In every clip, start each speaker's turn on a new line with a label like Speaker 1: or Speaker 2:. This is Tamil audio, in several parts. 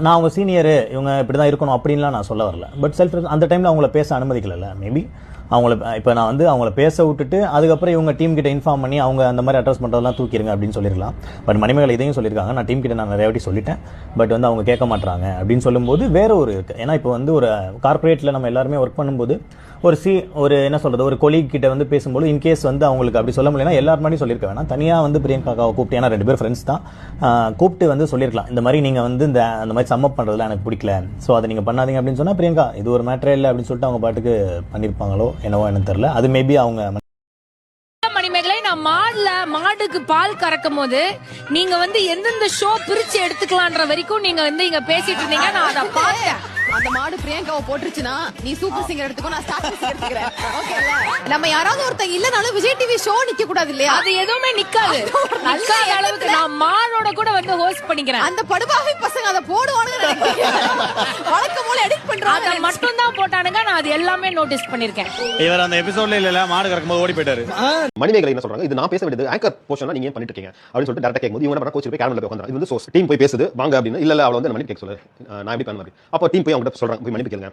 Speaker 1: நான் அவங்க சீனியரு, இவங்க இப்படி தான் இருக்கணும் அப்படின்லாம் நான் சொல்ல வரல. பட் அந்த டைமில் அவங்கள பேச அனுமதிக்கல. மேபி அவங்கள இப்போ நான் வந்து அவங்கள பேச விட்டுட்டு அதுக்கப்புறம் இவங்க டீம் கிட்ட இன்ஃபார்ம் பண்ணி அவங்க அந்த மாதிரி அட்ரஸ் பண்ணுறதெல்லாம் தூக்கிடுங்க அப்படின்னு சொல்லிருக்கலாம். பட் மணிமேகலை இதையும் சொல்லியிருக்காங்க, நான் டீம் கிட்ட நான் நிறைய வாட்டி சொல்லிட்டேன், பட் வந்து அவங்க கேட்க மாட்டாங்க அப்படின்னு சொல்லும்போது வேற ஒரு இருக்குது. ஏன்னா இப்போ வந்து ஒரு கார்பரேட்டில் நம்ம எல்லாருமே ஒர்க் பண்ணும்போது ஒரு என்ன சொல்கிறது, ஒரு கொலீக் கிட்ட வந்து பேசும்போது இன்கேஸ் வந்து அவங்களுக்கு அப்படி சொல்ல முடியலன்னா எல்லாரும் மாதிரி சொல்லியிருக்க வேணாம், தனியாக வந்து பிரியங்காவை கூப்பிட்டு, ஏன்னா 2 பேர் ஃப்ரெண்ட்ஸ் தான், கூப்பிட்டு வந்து சொல்லியிருக்கலாம், இந்த மாதிரி நீங்கள் வந்து அந்த மாதிரி சம்மப் பண்ணுறதுல எனக்கு பிடிக்கல, ஸோ அதை நீங்கள் பண்ணாதீங்க அப்படின்னு சொன்னால் பிரியங்கா இது ஒரு மேட்டரே இல்லை அப்படின்னு சொல்லிட்டு அவங்க பாட்டுக்கு பண்ணியிருப்பாங்களோ என்னவோ எனக்கு தெரியல. அது மேபி அவங்க
Speaker 2: மணிமேகலை, நான் மாடுக்கு பால் கறக்கும் போது நீங்க வந்து எந்தெந்த ஷோ பிரிச்சு எடுத்துக்கலான்ற வரைக்கும் நீங்க வந்து இங்க பேசிட்டு இருந்தீங்க, நான் அதை பார்த்தேன்.
Speaker 3: அந்த மாடு பிரியங்காவை போட்டுருச்சுன்னா நீ சூப்பர் சிங்கர் எடுத்துக்கோ, நான் ஸ்டார் சிங்கர் எடுத்துக்கிறேன். ஓகேல, நம்ம யாராவது ஒருத்தங்க இல்லனாலும் விஜய் டிவி ஷோ நிக்க கூடாது இல்லையா?
Speaker 2: அது எதுவுமே நிக்காது. நிக்காத அளவுக்கு நான் மாடோட கூட வந்து ஹோஸ்ட் பண்ணிக்கிறேன்.
Speaker 3: அந்த படுபாவி பசங்க அதை போடுவானுங்க நினைக்கிறேன். வழக்கம் போல எடிட் பண்றாங்க.
Speaker 2: அதை மட்டும் தான் போட்டானுங்க, நான் அது எல்லாமே நோட்டீஸ் பண்ணிருக்கேன்.
Speaker 4: இவர் அந்த எபிசோட்ல இல்ல மாடு கறக்கும்போது ஓடி போயிட்டாரு.
Speaker 5: மணிமேகலை என்ன சொல்றாங்க, இது நான் பேச வேண்டியது ஆங்கர் போர்ஷன் நீங்க ஏன் பண்ணிட்டு இருக்கீங்க அப்படின்னு சொல்லிட்டு டேரக்டா கேக்கும்போது இவங்க என்ன கோச் போய் கேமரால போய் உட்கார்ந்தாங்க. இது வந்து சோர்ஸ் டீம் போய் பேசுது வாங்க அப்படின்னு. இல்ல அவள வந்து மன்னிப்பு கேட்க சொல்லு, நான் எப்படி பண்ண மாதிரி. அப்போ டீம் போய் அவங்க சொல்றாங்க, போய் மன்னிப்பு கேளுங்க.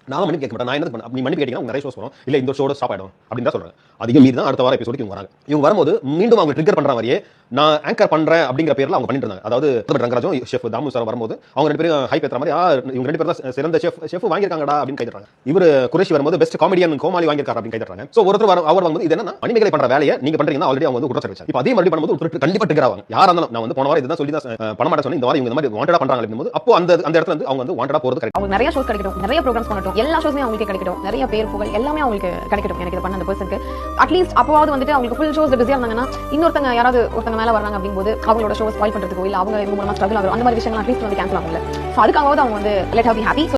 Speaker 5: நான் மன்னிப்பு கேட்க மாட்டேன், நான் என்ன பண்ண, நீ மன்னிப்பு கேட்டீங்கன்னா நிறைய ஷோஸ் வரும், இல்ல இந்த ஷோட ஸ்டாப் ஆயிடும் அப்படின்னு தான் சொல்றாங்க. அதிகம் மீறி தான் அடுத்த வார எபிசோடுக்கு இவங்க வராங்க. இவங்க வரும்போது மீண்டும் அவங்க ட்ரிகர் பண்ற மாதிரியே நான் ஆங்கர் பண்றேன் அப்படிங்கிற பேர்ல அவங்க பண்ணிட்டு இருந்தாங்க. அதாவது ரங்கராஜும் ஷெஃப் தாமு சார் வரும்போது அவங்க 2 பேரும் ஹைப் ஏத்துற மாதிரி, இவங்க 2 பேரும் தான் சிறந்த ஷெஃப் வாங்கியிருக்காங்கடா அப்படின்னு கைதறாங்க. இவர் குரேஷி வரும்போது பெஸ்ட் காமெடியன் கோமாளி வாங்கியிருக்காரு அப்படின்னு கைதறாங்க. சோ ஒருத்தர் அவர் வரும்போது இது என்ன மணிமேகலை பண்ற வேலையை நீங்க பண்றீங்கன்னா ஆல்ரெடி அவங்க வந்து குற்றச்சாட்டு வச்சாங்க. இப்போ அதே மாதிரி பண்ணும்போது கண்டிப்பா ட்ரிகர் ஆவாங்க. யாரா இருந்தாலும் நான் வந்து போன வாரம் இதுதான் சொல்லி தான் பண்ண மாட்டேன் சொன்னேன், இந்த வாரம் இவங்க இந்த மாதிரி வாண்டடா பண்றாங்க அப்படிங்கும்போது அப்போ அந்த இடத்துல வந்து அவங்க வந்து வாண்டடா போறது கரெக்ட்.
Speaker 6: அவங்க நிறைய ஷோஸ் கிடைக்கட்டும், நிறைய ப்ரோகிராம்ஸ் பண்ணட்டும், எல்லா ஷோஸுமே அவங்களுக்கு கிடைக்கட்டும், நிறைய பேர் புகழ் எல்லாமே அவங்களுக்கு கிடைக்கட்டும். எனக்கு இது பண்ண அந்த பர்சனுக்கு அட்லீஸ்ட் அப்போவாவது வந்துட்டு அவங்களுக்கு ஃபுல் ஷோஸ் பிஸியா இருந்தாங்கன்னா இன்னொருத்தங்க யாராவது ஒருத்தங்க மேல வராங்க அப்படிங்கும்போது அவங்களோட ஷோஸ் ஸ்பாயில் பண்றதுக்கோ இல்ல அவங்க மூலமா ஸ்ட்ரகிள் ஆகும் அந்த மாதிரி விஷயங்கள் அட்லீஸ்ட் வந்து கேன்சல் ஆகும்ல. ஸோ அதுக்காகவாவது அவங்க வந்து லெட் ஹர் பி ஹாப்பி.